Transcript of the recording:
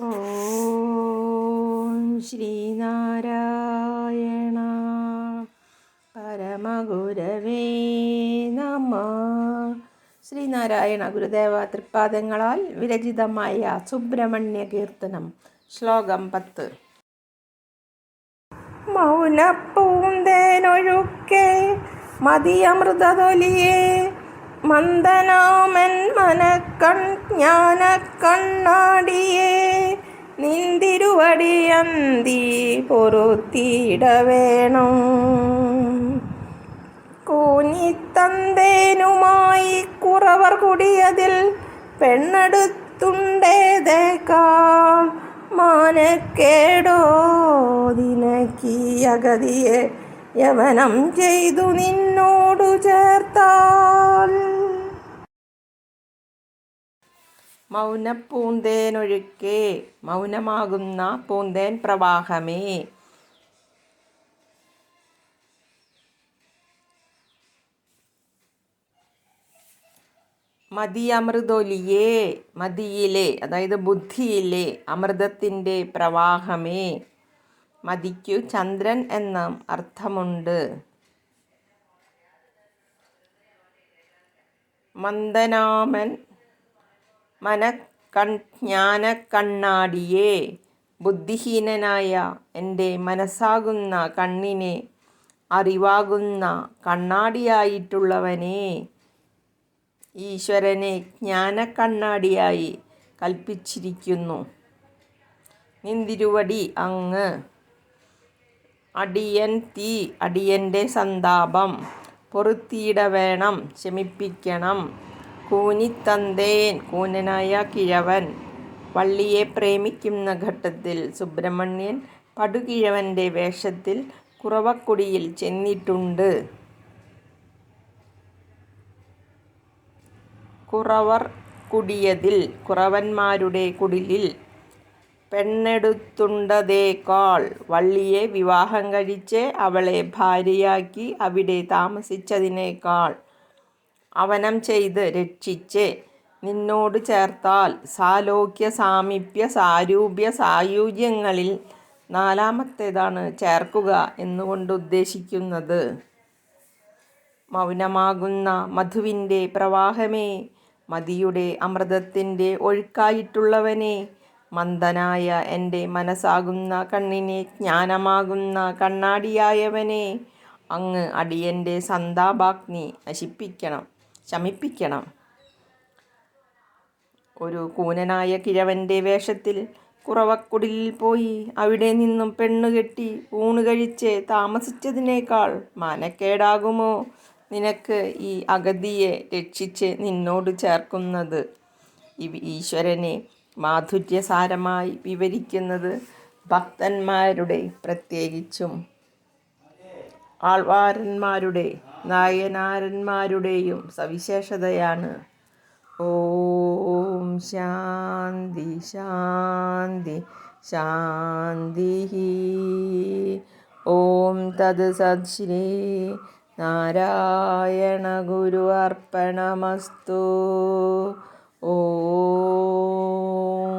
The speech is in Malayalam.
ഓം ശ്രീനാരായണ പരമഗുരവേ നമഃ. ശ്രീനാരായണ ഗുരുദേവ തൃപ്പാദങ്ങളാൽ വിരചിതമായ സുബ്രഹ്മണ്യ കീർത്തനം. ശ്ലോകം 10. മൗനപ്പൂന്തേനൊഴുക്കെ മതിയമൃതതൊലിയേ മന്ദനാമൻ ജ്ഞാനക്കണ്ണാടിയേ നിന്തിരുവടിയന്തി പൊറുത്തിടവേണം. കൂനിത്തന്തേനുമായി കുറവർ കുടിയതിൽ പെണ്ണെടുത്തുണ്ടേതേക്കാൾ മാനക്കേടോ ദിനക്കീ അഗതിയെ യമനം ചെയ്തു നിന്നോടു ചേർത്താൽ. മൗനപ്പൂന്തേനൊഴുക്കെ, മൗനമാകുന്ന പൂന്തേൻ പ്രവാഹമേ, മതിയമൃതൊലിയേ, മതിയിലെ അതായത് ബുദ്ധിയിലെ അമൃതത്തിൻ്റെ പ്രവാഹമേ. മതിക്കു ചന്ദ്രൻ എന്ന അർത്ഥമുണ്ട്. മന്ദനാമൻ ജ്ഞാനക്കണ്ണാടിയേ, ബുദ്ധിഹീനനായ എൻ്റെ മനസ്സാകുന്ന കണ്ണിനെ അറിവാകുന്ന കണ്ണാടിയായിട്ടുള്ളവനെ, ഈശ്വരനെ ജ്ഞാനക്കണ്ണാടിയായി കൽപ്പിച്ചിരിക്കുന്നു. നിന്തിരുവടി അങ്ങ്, അടിയൻ തീ അടിയൻ്റെ സന്താപം, പൊറുത്തിയിടവേണം ശമിപ്പിക്കണം. കൂനിത്തന്തേൻ കൂനനായ കിഴവൻ, വള്ളിയെ പ്രേമിക്കുന്ന ഘട്ടത്തിൽ സുബ്രഹ്മണ്യൻ പടുകിഴവൻ്റെ വേഷത്തിൽ കുറവക്കുടിയിൽ ചെന്നിട്ടുണ്ട്. കുറവർ കുടിയതിൽ കുറവന്മാരുടെ കുടിലിൽ പെണ്ണെടുത്തുണ്ടതേക്കാൾ, വള്ളിയെ വിവാഹം കഴിച്ച് അവളെ ഭാര്യയാക്കി അവിടെ താമസിച്ചതിനേക്കാൾ അവനം ചെയ്ത് രക്ഷിച്ച് നിന്നോട് ചേർത്താൽ. സാലോക്യ സാമീപ്യ സാരൂപ്യ സായുജ്യങ്ങളിൽ നാലാമത്തേതാണ് ചേർക്കുക എന്നുകൊണ്ട് ഉദ്ദേശിക്കുന്നത്. മൗനമാകുന്ന മധുവിൻ്റെ പ്രവാഹമേ, മതിയുടെ അമൃതത്തിൻ്റെ ഒഴുക്കായിട്ടുള്ളവനെ, മന്ദനായ എൻ്റെ മനസ്സാകുന്ന കണ്ണിനെ ജ്ഞാനമാകുന്ന കണ്ണാടിയായവനെ, അങ്ങ് അടിയൻ്റെ സന്താപാഗ്നി ശമിപ്പിക്കണം. ഒരു കൂനനായ കിഴവൻ്റെ വേഷത്തിൽ കുറവക്കുടിലിൽ പോയി അവിടെ നിന്നും പെണ്ണുകെട്ടി ഊണുകഴിച്ച് താമസിച്ചതിനേക്കാൾ മാനക്കേടാകുമോ നിനക്ക് ഈ അഗതിയെ രക്ഷിച്ച് നിന്നോട് ചേർക്കുന്നത്? ഈശ്വരനെ മാധുര്യസാരമായി വിവരിക്കുന്നത് ഭക്തന്മാരുടെ പ്രത്യേകിച്ചും ആൾവാരന്മാരുടെ നായനാരന്മാരുടെയും സവിശേഷതയാണ്. ഓം ശാന്തി ശാന്തി ശാന്തി. ഓം തത് സത്. ശ്രീ നാരായണ ഗുരു അർപ്പണമസ്തു. ഓം